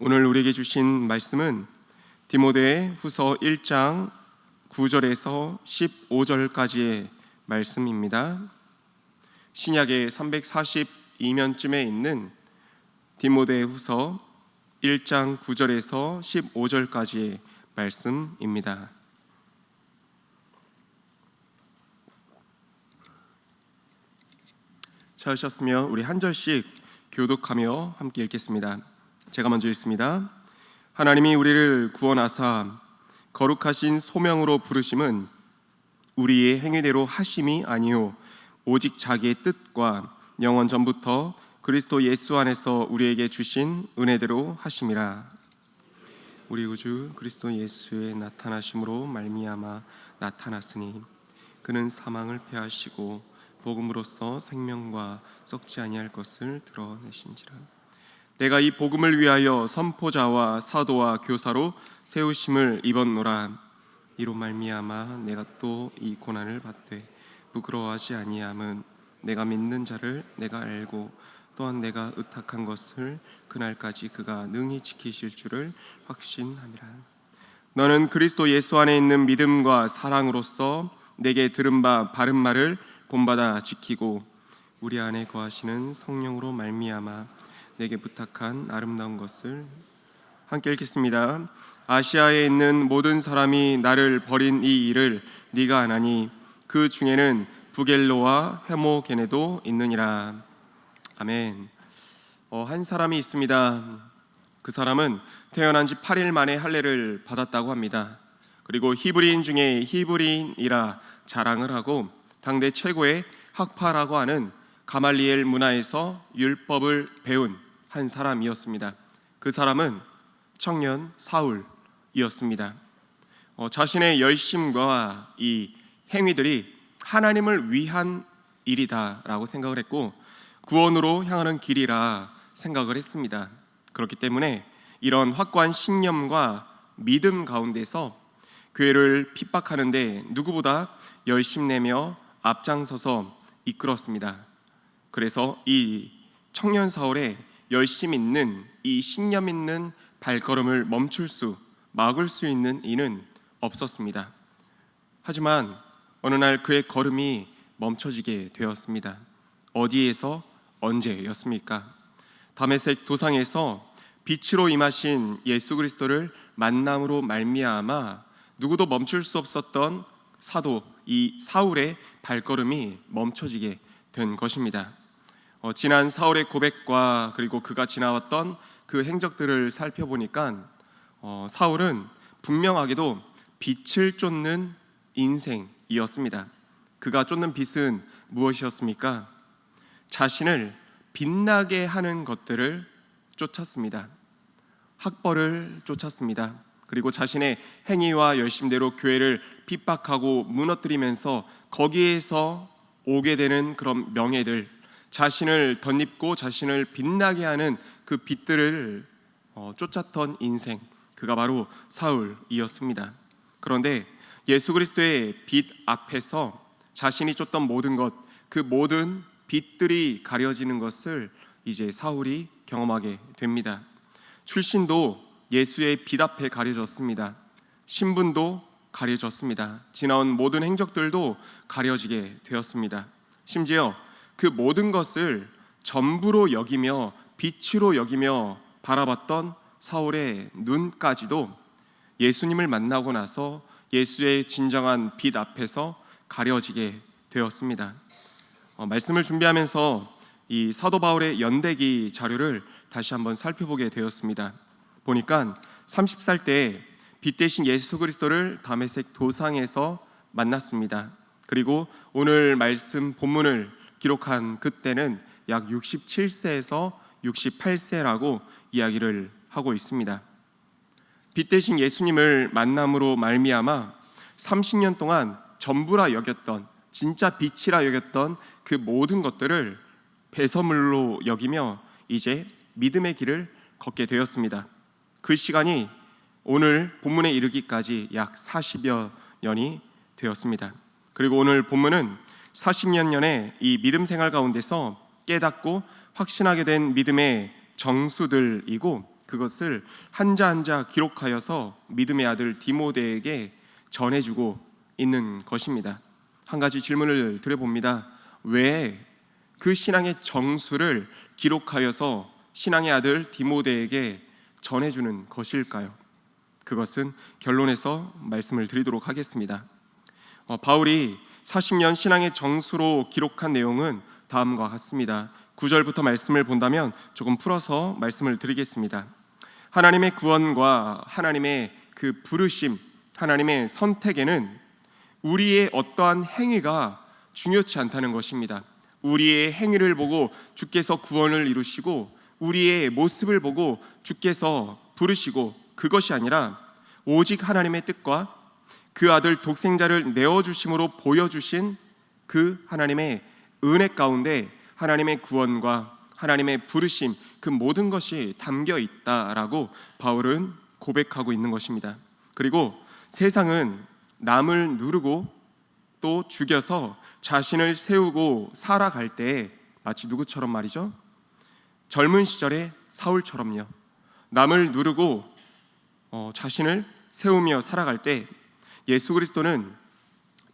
오늘 우리에게 주신 말씀은 디모데 후서 1장 9절에서 15절까지의 말씀입니다. 신약의 342면쯤에 있는 디모데 후서 1장 9절에서 15절까지의 말씀입니다. 찾으셨으면 우리 한 절씩 교독하며 함께 읽겠습니다. 제가 먼저 읽습니다. 하나님이 우리를 구원하사 거룩하신 소명으로 부르심은 우리의 행위대로 하심이 아니요 오직 자기의 뜻과 영원 전부터 그리스도 예수 안에서 우리에게 주신 은혜대로 하심이라. 우리 구주 그리스도 예수의 나타나심으로 말미암아 나타났으니 그는 사망을 패하시고 복음으로써 생명과 썩지 아니할 것을 드러내신지라. 내가 이 복음을 위하여 선포자와 사도와 교사로 세우심을 입었노라. 이로 말미암아 내가 또 이 고난을 받되 부끄러워하지 아니함은 내가 믿는 자를 내가 알고 또한 내가 의탁한 것을 그날까지 그가 능히 지키실 줄을 확신함이라. 너는 그리스도 예수 안에 있는 믿음과 사랑으로서 내게 들은 바 바른 말을 본받아 지키고 우리 안에 거하시는 성령으로 말미암아 내게 부탁한 아름다운 것을 함께 읽겠습니다. 아시아에 있는 모든 사람이 나를 버린 이 일을 네가 아나니 그 중에는 부겔로와 헤모게네도 있느니라. 아멘. 한 사람이 있습니다. 그 사람은 태어난 지 8일 만에 할례를 받았다고 합니다. 그리고 히브리인 중에 히브리인이라 자랑을 하고 당대 최고의 학파라고 하는 가말리엘 문화에서 율법을 배운 한 사람이었습니다. 그 사람은 청년 사울이었습니다. 자신의 열심과 이 행위들이 하나님을 위한 일이다라고 생각을 했고 구원으로 향하는 길이라 생각을 했습니다. 그렇기 때문에 이런 확고한 신념과 믿음 가운데서 교회를 핍박하는데 누구보다 열심내며 앞장서서 이끌었습니다. 그래서 이 청년 사울의 열심 있는 이 신념 있는 발걸음을 막을 수 있는 이는 없었습니다. 하지만 어느 날 그의 걸음이 멈춰지게 되었습니다. 어디에서 언제였습니까? 다메섹 도상에서 빛으로 임하신 예수 그리스도를 만남으로 말미암아 누구도 멈출 수 없었던 사도 이 사울의 발걸음이 멈춰지게 된 것입니다. 지난 사울의 고백과 그리고 그가 지나왔던 그 행적들을 살펴보니까 사울은 분명하게도 빛을 쫓는 인생이었습니다. 그가 쫓는 빛은 무엇이었습니까? 자신을 빛나게 하는 것들을 쫓았습니다. 학벌을 쫓았습니다. 그리고 자신의 행위와 열심대로 교회를 핍박하고 무너뜨리면서 거기에서 오게 되는 그런 명예들, 자신을 덧입고 자신을 빛나게 하는 그 빛들을 쫓았던 인생, 그가 바로 사울이었습니다. 그런데 예수 그리스도의 빛 앞에서 자신이 쫓던 모든 것, 그 모든 빛들이 가려지는 것을 이제 사울이 경험하게 됩니다. 출신도 예수의 빛 앞에 가려졌습니다. 신분도 가려졌습니다. 지나온 모든 행적들도 가려지게 되었습니다. 심지어 그 모든 것을 전부로 여기며 빛으로 여기며 바라봤던 사울의 눈까지도 예수님을 만나고 나서 예수의 진정한 빛 앞에서 가려지게 되었습니다. 말씀을 준비하면서 이 사도 바울의 연대기 자료를 다시 한번 살펴보게 되었습니다. 보니까 30살 때 빛 대신 예수 그리스도를 다메섹 도상에서 만났습니다. 그리고 오늘 말씀 본문을 기록한 그때는 약 67세에서 68세라고 이야기를 하고 있습니다. 빛 대신 예수님을 만남으로 말미암아 30년 동안 전부라 여겼던, 진짜 빛이라 여겼던 그 모든 것들을 배설물로 여기며 이제 믿음의 길을 걷게 되었습니다. 그 시간이 오늘 본문에 이르기까지 약 40여 년이 되었습니다. 그리고 오늘 본문은 40년 년의 이 믿음 생활 가운데서 깨닫고 확신하게 된 믿음의 정수들이고 그것을 한자 한자 기록하여서 믿음의 아들 디모데에게 전해주고 있는 것입니다. 한 가지 질문을 드려봅니다. 왜 그 신앙의 정수를 기록하여서 신앙의 아들 디모데에게 전해주는 것일까요? 그것은 결론에서 말씀을 드리도록 하겠습니다. 바울이 40년 신앙의 정수로 기록한 내용은 다음과 같습니다. 9절부터 말씀을 본다면 조금 풀어서 말씀을 드리겠습니다. 하나님의 구원과 하나님의 그 부르심, 하나님의 선택에는 우리의 어떠한 행위가 중요치 않다는 것입니다. 우리의 행위를 보고 주께서 구원을 이루시고 우리의 모습을 보고 주께서 부르시고, 그것이 아니라 오직 하나님의 뜻과 그 아들 독생자를 내어주심으로 보여주신 그 하나님의 은혜 가운데 하나님의 구원과 하나님의 부르심, 그 모든 것이 담겨 있다라고 바울은 고백하고 있는 것입니다. 그리고 세상은 남을 누르고 또 죽여서 자신을 세우고 살아갈 때 마치 누구처럼 말이죠? 젊은 시절의 사울처럼요. 남을 누르고 자신을 세우며 살아갈 때 예수 그리스도는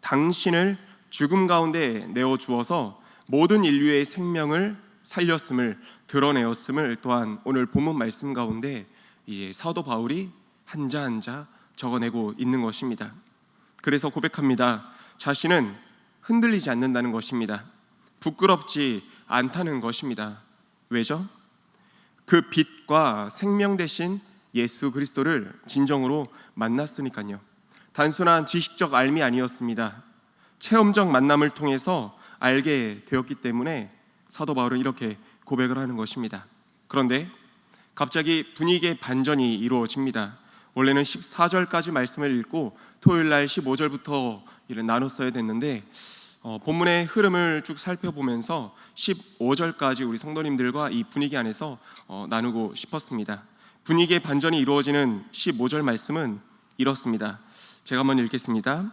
당신을 죽음 가운데 내어주어서 모든 인류의 생명을 살렸음을 드러내었음을 또한 오늘 본문 말씀 가운데 이제 사도 바울이 한자 한자 적어내고 있는 것입니다. 그래서 고백합니다. 자신은 흔들리지 않는다는 것입니다. 부끄럽지 않다는 것입니다. 왜죠? 그 빛과 생명 되신 예수 그리스도를 진정으로 만났으니까요. 단순한 지식적 알미 아니었습니다. 체험적 만남을 통해서 알게 되었기 때문에 사도 바울은 이렇게 고백을 하는 것입니다. 그런데 갑자기 분위기의 반전이 이루어집니다. 원래는 14절까지 말씀을 읽고 토요일날 15절부터 나눴어야 됐는데 본문의 흐름을 쭉 살펴보면서 15절까지 우리 성도님들과 이 분위기 안에서 나누고 싶었습니다. 분위기의 반전이 이루어지는 15절 말씀은 이렇습니다. 제가 한번 읽겠습니다.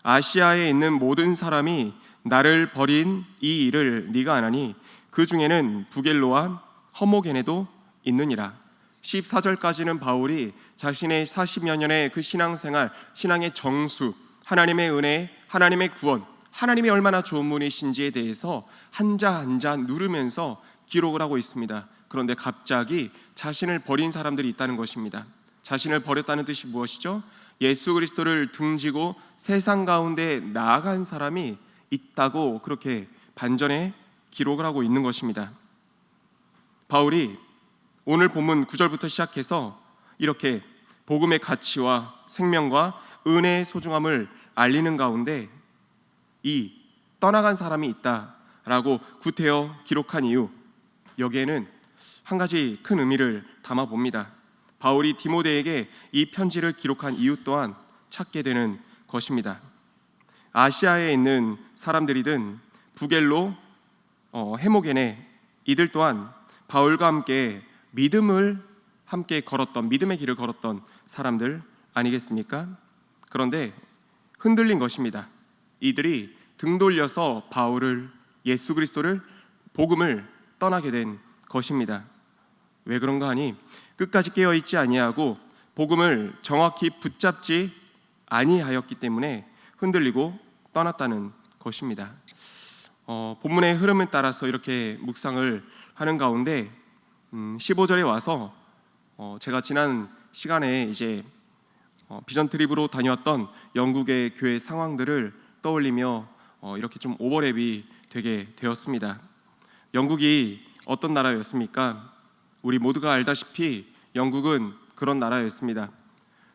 아시아에 있는 모든 사람이 나를 버린 이 일을 네가 아나니 그 중에는 부겔로와 허모게네도 있느니라. 14절까지는 바울이 자신의 40여 년의 그 신앙생활, 신앙의 정수, 하나님의 은혜, 하나님의 구원, 하나님이 얼마나 좋은 분이신지에 대해서 한자 한자 누르면서 기록을 하고 있습니다. 그런데 갑자기 자신을 버린 사람들이 있다는 것입니다. 자신을 버렸다는 뜻이 무엇이죠? 예수 그리스도를 등지고 세상 가운데 나아간 사람이 있다고 그렇게 반전에 기록을 하고 있는 것입니다. 바울이 오늘 본문 9절부터 시작해서 이렇게 복음의 가치와 생명과 은혜의 소중함을 알리는 가운데 이 떠나간 사람이 있다라고 구태여 기록한 이유, 여기에는 한 가지 큰 의미를 담아 봅니다. 바울이 디모데에게 이 편지를 기록한 이유 또한 찾게 되는 것입니다. 아시아에 있는 사람들이든 부겔로, 헤모게네, 이들 또한 바울과 함께 믿음을 함께 걸었던, 믿음의 길을 걸었던 사람들 아니겠습니까? 그런데 흔들린 것입니다. 이들이 등 돌려서 바울을, 예수 그리스도를, 복음을 떠나게 된 것입니다. 왜 그런가 하니 끝까지 깨어있지 아니하고 복음을 정확히 붙잡지 아니하였기 때문에 흔들리고 떠났다는 것입니다. 본문의 흐름에 따라서 이렇게 묵상을 하는 가운데 15절에 와서 제가 지난 시간에 이제 비전 트립으로 다녀왔던 영국의 교회 상황들을 떠올리며 이렇게 좀 오버랩이 되게 되었습니다. 영국이 어떤 나라였습니까? 우리 모두가 알다시피 영국은 그런 나라였습니다.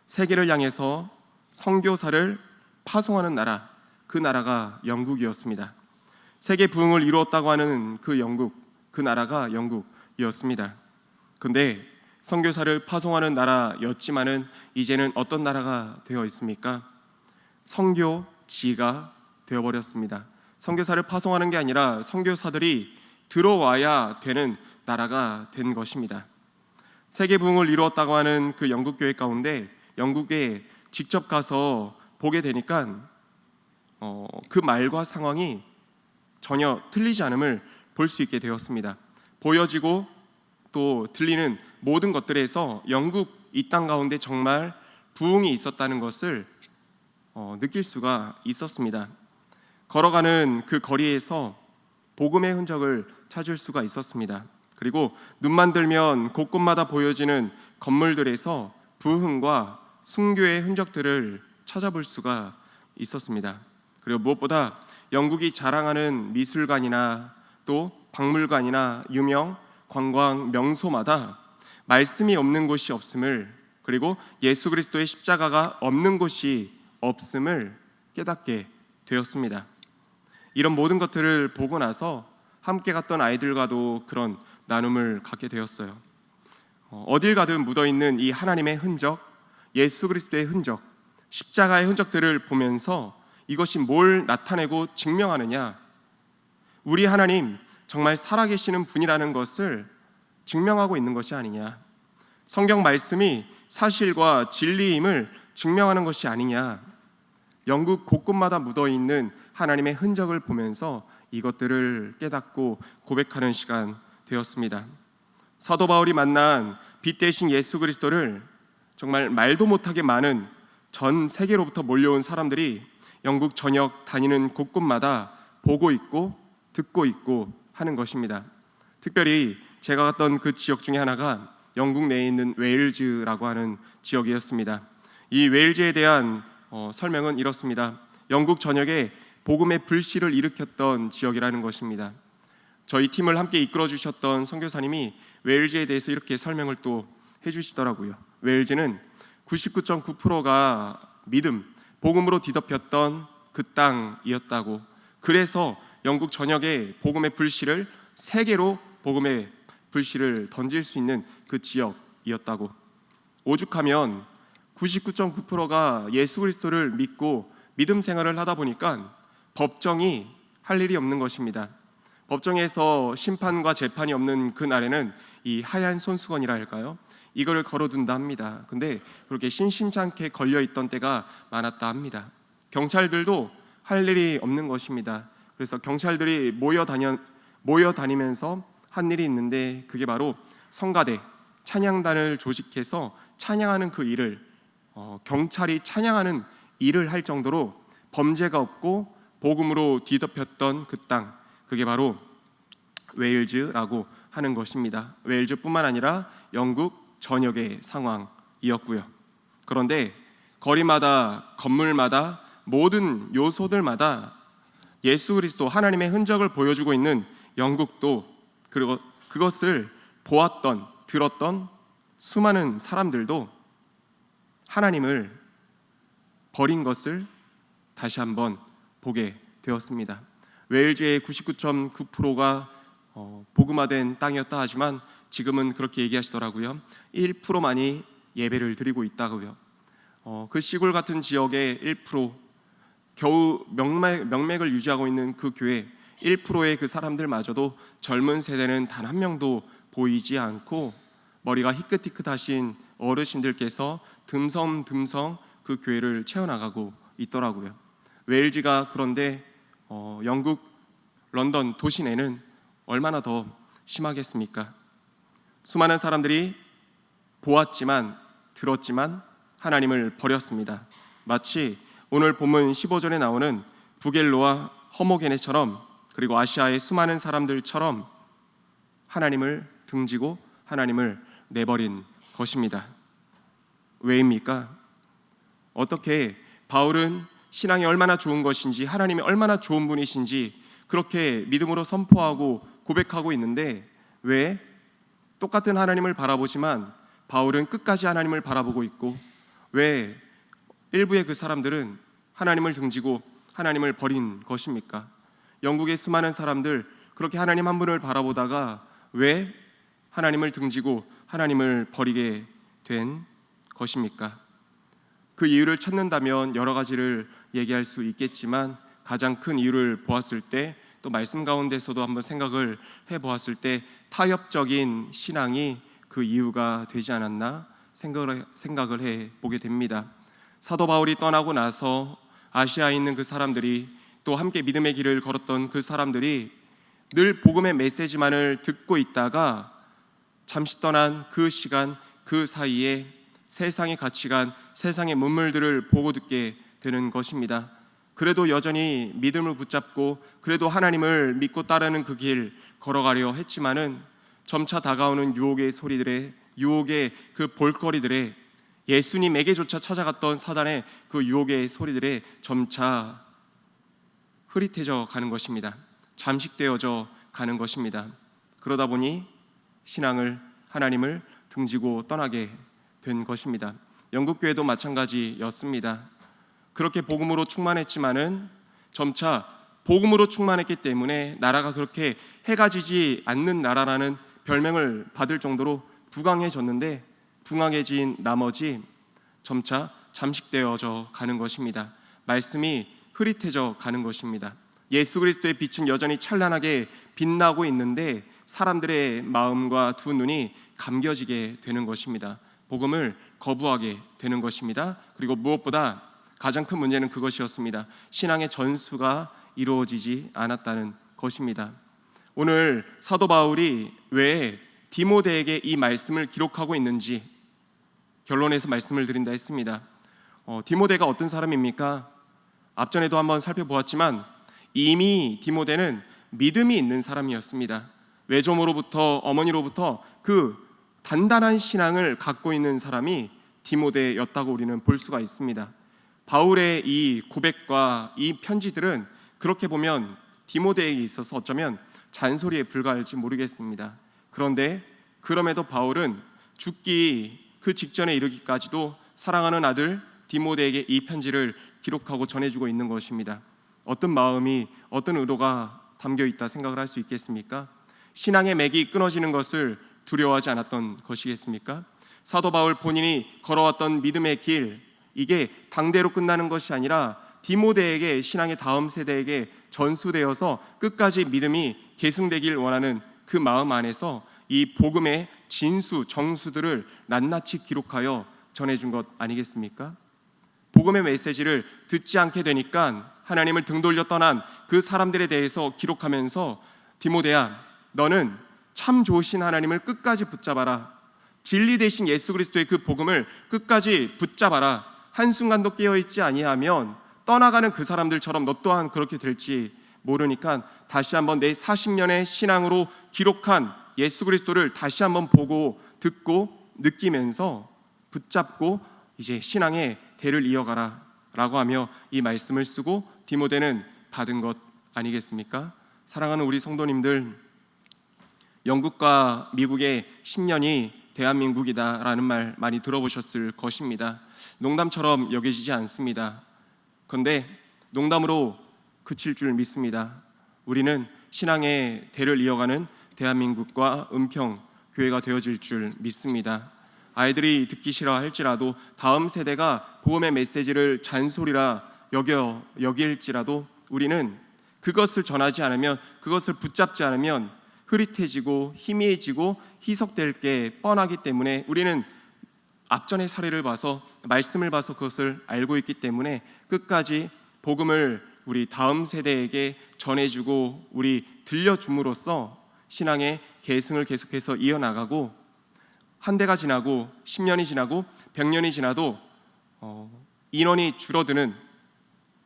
세계를 향해서 선교사를 파송하는 나라, 그 나라가 영국이었습니다. 세계 부흥을 이루었다고 하는 그 영국, 그 나라가 영국이었습니다. 그런데 선교사를 파송하는 나라였지만은 이제는 어떤 나라가 되어 있습니까? 선교지가 되어버렸습니다. 선교사를 파송하는 게 아니라 선교사들이 들어와야 되는 나라가 된 것입니다. 세계 부흥을 이루었다고 하는 그 영국 교회 가운데 영국에 직접 가서 보게 되니까 그 말과 상황이 전혀 틀리지 않음을 볼 수 있게 되었습니다. 보여지고 또 들리는 모든 것들에서 영국 이 땅 가운데 정말 부흥이 있었다는 것을 느낄 수가 있었습니다. 걸어가는 그 거리에서 복음의 흔적을 찾을 수가 있었습니다. 그리고 눈만 들면 곳곳마다 보여지는 건물들에서 부흥과 순교의 흔적들을 찾아볼 수가 있었습니다. 그리고 무엇보다 영국이 자랑하는 미술관이나 또 박물관이나 유명 관광 명소마다 말씀이 없는 곳이 없음을, 그리고 예수 그리스도의 십자가가 없는 곳이 없음을 깨닫게 되었습니다. 이런 모든 것들을 보고 나서 함께 갔던 아이들과도 그런 나눔을 갖게 되었어요. 어딜 가든 묻어있는 이 하나님의 흔적, 예수 그리스도의 흔적, 십자가의 흔적들을 보면서 이것이 뭘 나타내고 증명하느냐, 우리 하나님 정말 살아계시는 분이라는 것을 증명하고 있는 것이 아니냐, 성경 말씀이 사실과 진리임을 증명하는 것이 아니냐, 영국 곳곳마다 묻어있는 하나님의 흔적을 보면서 이것들을 깨닫고 고백하는 시간 되었습니다. 사도 바울이 만난 빛 대신 예수 그리스도를 정말 말도 못하게 많은 전 세계로부터 몰려온 사람들이 영국 전역 다니는 곳곳마다 보고 있고 듣고 있고 하는 것입니다. 특별히 제가 갔던 그 지역 중에 하나가 영국 내에 있는 웨일즈라고 하는 지역이었습니다. 이 웨일즈에 대한 설명은 이렇습니다. 영국 전역에 복음의 불씨를 일으켰던 지역이라는 것입니다. 저희 팀을 함께 이끌어 주셨던 선교사님이 웨일즈에 대해서 이렇게 설명을 또 해주시더라고요. 웨일즈는 99.9%가 믿음, 복음으로 뒤덮였던 그 땅이었다고. 그래서 영국 전역에 복음의 불씨를, 세계로 복음의 불씨를 던질 수 있는 그 지역이었다고. 오죽하면 99.9%가 예수 그리스도를 믿고 믿음 생활을 하다 보니까 법정이 할 일이 없는 것입니다. 법정에서 심판과 재판이 없는 그 날에는 이 하얀 손수건이라 할까요? 이거를 걸어둔다 합니다. 근데 그렇게 심심찮게 걸려있던 때가 많았다 합니다. 경찰들도 할 일이 없는 것입니다. 그래서 경찰들이 모여다니면서 한 일이 있는데, 그게 바로 성가대, 찬양단을 조직해서 찬양하는 그 일을, 경찰이 찬양하는 일을 할 정도로 범죄가 없고 복음으로 뒤덮였던 그 땅, 그게 바로 웨일즈라고 하는 것입니다. 웨일즈뿐만 아니라 영국 전역의 상황이었고요. 그런데 거리마다, 건물마다, 모든 요소들마다 예수 그리스도 하나님의 흔적을 보여주고 있는 영국도, 그리고 그것을 보았던, 들었던 수많은 사람들도 하나님을 버린 것을 다시 한번 보게 되었습니다. 웨일즈의 99.9%가 복음화된 땅이었다 하지만 지금은 그렇게 얘기하시더라고요. 1%만이 예배를 드리고 있다고요. 그 시골 같은 지역의 1%, 겨우 명맥을 유지하고 있는 그 교회 1%의 그 사람들마저도 젊은 세대는 단 한 명도 보이지 않고 머리가 희끗희끗하신 어르신들께서 듬성듬성 그 교회를 채워나가고 있더라고요. 웨일즈가 그런데 영국 런던 도시 내는 얼마나 더 심하겠습니까? 수많은 사람들이 보았지만, 들었지만 하나님을 버렸습니다. 마치 오늘 본문 15절에 나오는 부겔로와 허모게네처럼, 그리고 아시아의 수많은 사람들처럼 하나님을 등지고 하나님을 내버린 것입니다. 왜입니까? 어떻게 바울은 신앙이 얼마나 좋은 것인지, 하나님이 얼마나 좋은 분이신지 그렇게 믿음으로 선포하고 고백하고 있는데, 왜 똑같은 하나님을 바라보지만 바울은 끝까지 하나님을 바라보고 있고, 왜 일부의 그 사람들은 하나님을 등지고 하나님을 버린 것입니까? 영국의 수많은 사람들 그렇게 하나님 한 분을 바라보다가 왜 하나님을 등지고 하나님을 버리게 된 것입니까? 그 이유를 찾는다면 여러 가지를 얘기할 수 있겠지만, 가장 큰 이유를 보았을 때, 또 말씀 가운데서도 한번 생각을 해보았을 때 타협적인 신앙이 그 이유가 되지 않았나 생각을 해보게 됩니다. 사도 바울이 떠나고 나서 아시아에 있는 그 사람들이, 또 함께 믿음의 길을 걸었던 그 사람들이 늘 복음의 메시지만을 듣고 있다가 잠시 떠난 그 시간, 그 사이에 세상의 가치관, 세상의 문물들을 보고 듣게 되는 것입니다. 그래도 여전히 믿음을 붙잡고 그래도 하나님을 믿고 따르는 그 길 걸어가려 했지만은 점차 다가오는 유혹의 소리들에, 유혹의 그 볼거리들에, 예수님에게조차 찾아갔던 사단의 그 유혹의 소리들에 점차 흐릿해져 가는 것입니다. 잠식되어져 가는 것입니다. 그러다 보니 신앙을, 하나님을 등지고 떠나게 된 것입니다. 영국 교회도 마찬가지였습니다. 그렇게 복음으로 충만했지만은 점차 복음으로 충만했기 때문에 나라가 그렇게 해가 지지 않는 나라라는 별명을 받을 정도로 부강해졌는데, 부강해진 나머지 점차 잠식되어져 가는 것입니다. 말씀이 흐릿해져 가는 것입니다. 예수 그리스도의 빛은 여전히 찬란하게 빛나고 있는데 사람들의 마음과 두 눈이 감겨지게 되는 것입니다. 복음을 거부하게 되는 것입니다. 그리고 무엇보다 가장 큰 문제는 그것이었습니다. 신앙의 전수가 이루어지지 않았다는 것입니다. 오늘 사도 바울이 왜 디모데에게 이 말씀을 기록하고 있는지 결론에서 말씀을 드린다 했습니다. 디모데가 어떤 사람입니까? 앞전에도 한번 살펴보았지만 이미 디모데는 믿음이 있는 사람이었습니다. 외조모로부터, 어머니로부터 그 단단한 신앙을 갖고 있는 사람이 디모데였다고 우리는 볼 수가 있습니다. 바울의 이 고백과 이 편지들은 그렇게 보면 디모데에게 있어서 어쩌면 잔소리에 불과할지 모르겠습니다. 그런데 그럼에도 바울은 죽기 그 직전에 이르기까지도 사랑하는 아들 디모데에게 이 편지를 기록하고 전해주고 있는 것입니다. 어떤 마음이, 어떤 의도가 담겨 있다 생각을 할 수 있겠습니까? 신앙의 맥이 끊어지는 것을 두려워하지 않았던 것이겠습니까? 사도 바울 본인이 걸어왔던 믿음의 길, 이게 당대로 끝나는 것이 아니라 디모데에게, 신앙의 다음 세대에게 전수되어서 끝까지 믿음이 계승되길 원하는 그 마음 안에서 이 복음의 진수, 정수들을 낱낱이 기록하여 전해준 것 아니겠습니까? 복음의 메시지를 듣지 않게 되니까 하나님을 등돌려 떠난 그 사람들에 대해서 기록하면서 디모데야, 너는 참 좋으신 하나님을 끝까지 붙잡아라. 진리 되신 예수 그리스도의 그 복음을 끝까지 붙잡아라. 한순간도 깨어있지 아니하면 떠나가는 그 사람들처럼 너 또한 그렇게 될지 모르니까 다시 한번 내 40년의 신앙으로 기록한 예수 그리스도를 다시 한번 보고 듣고 느끼면서 붙잡고 이제 신앙의 대를 이어가라 라고 하며 이 말씀을 쓰고 디모데는 받은 것 아니겠습니까? 사랑하는 우리 성도님들, 영국과 미국의 10년이 대한민국이다라는 말 많이 들어보셨을 것입니다. 농담처럼 여겨지지 않습니다. 그런데 농담으로 그칠 줄 믿습니다. 우리는 신앙의 대를 이어가는 대한민국과 은평 교회가 되어질 줄 믿습니다. 아이들이 듣기 싫어 할지라도, 다음 세대가 복음의 메시지를 잔소리라 여길지라도 우리는 그것을 전하지 않으면, 그것을 붙잡지 않으면 흐릿해지고 희미해지고 희석될 게 뻔하기 때문에 우리는 앞전의 사례를 봐서, 말씀을 봐서 그것을 알고 있기 때문에 끝까지 복음을 우리 다음 세대에게 전해주고 우리 들려줌으로써 신앙의 계승을 계속해서 이어나가고, 한 대가 지나고 10년이 지나고 100년이 지나도 인원이 줄어드는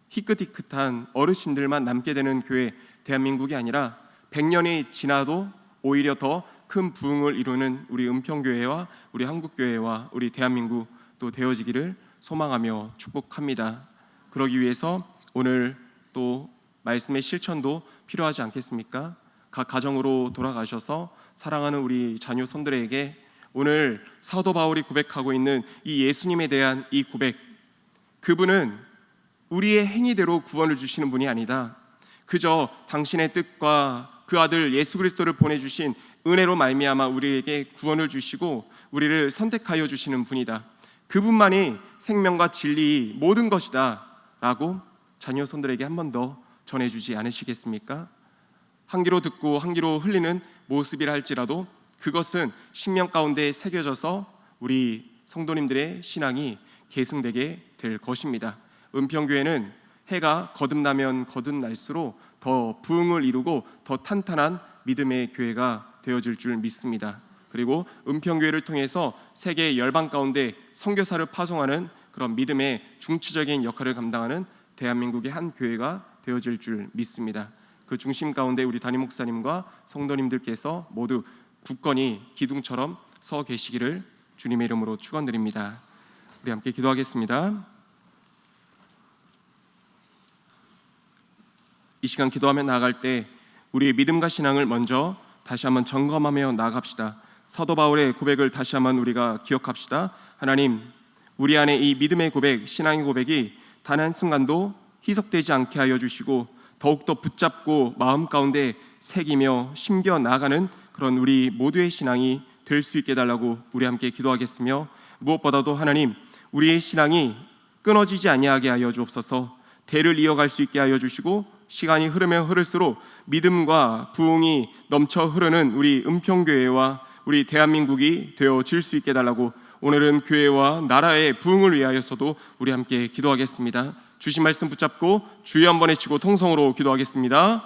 희끗희끗한 어르신들만 남게 되는 교회, 대한민국이 아니라 100년이 지나도 오히려 더 큰 부흥을 이루는 우리 은평교회와 우리 한국교회와 우리 대한민국 또 되어지기를 소망하며 축복합니다. 그러기 위해서 오늘 또 말씀의 실천도 필요하지 않겠습니까? 각 가정으로 돌아가셔서 사랑하는 우리 자녀 손들에게 오늘 사도 바울이 고백하고 있는 이 예수님에 대한 이 고백, 그분은 우리의 행위대로 구원을 주시는 분이 아니다. 그저 당신의 뜻과 그 아들 예수 그리스도를 보내주신 은혜로 말미암아 우리에게 구원을 주시고 우리를 선택하여 주시는 분이다. 그분만이 생명과 진리 모든 것이다 라고 자녀 손들에게 한 번 더 전해주지 않으시겠습니까? 한 귀로 듣고 한 귀로 흘리는 모습이라 할지라도 그것은 심령 가운데 새겨져서 우리 성도님들의 신앙이 계승되게 될 것입니다. 은평교회는 해가 거듭나면 거듭날수록 더 부흥을 이루고 더 탄탄한 믿음의 교회가 되어질 줄 믿습니다. 그래서 그리고 은평교회를 통해서 세계 열방 가운데 선교사를 파송하는 그런 믿음의 중추적인 역할을 감당하는 대한민국의 한 교회가 되어질 줄 믿습니다. 그 중심 가운데 우리 담임 목사님과 성도님들께서 모두 굳건히 기둥처럼 서 계시기를 주님의 이름으로 축원드립니다. 우리 함께 기도하겠습니다. 이 시간 기도하며 나아갈 때 우리의 믿음과 신앙을 먼저 다시 한번 점검하며 나아갑시다. 사도 바울의 고백을 다시 한번 우리가 기억합시다. 하나님, 우리 안에 이 믿음의 고백, 신앙의 고백이 단 한순간도 희석되지 않게 하여 주시고 더욱더 붙잡고 마음 가운데 새기며 심겨 나아가는 그런 우리 모두의 신앙이 될 수 있게 해달라고 우리 함께 기도하겠으며, 무엇보다도 하나님, 우리의 신앙이 끊어지지 아니하게 하여 주옵소서. 대를 이어갈 수 있게 하여 주시고 시간이 흐르면 흐를수록 믿음과 부흥이 넘쳐 흐르는 우리 은평교회와 우리 대한민국이 되어질 수 있게 해달라고 오늘은 교회와 나라의 부흥을 위하여서도 우리 함께 기도하겠습니다. 주신 말씀 붙잡고 주여 한번 외치고 통성으로 기도하겠습니다.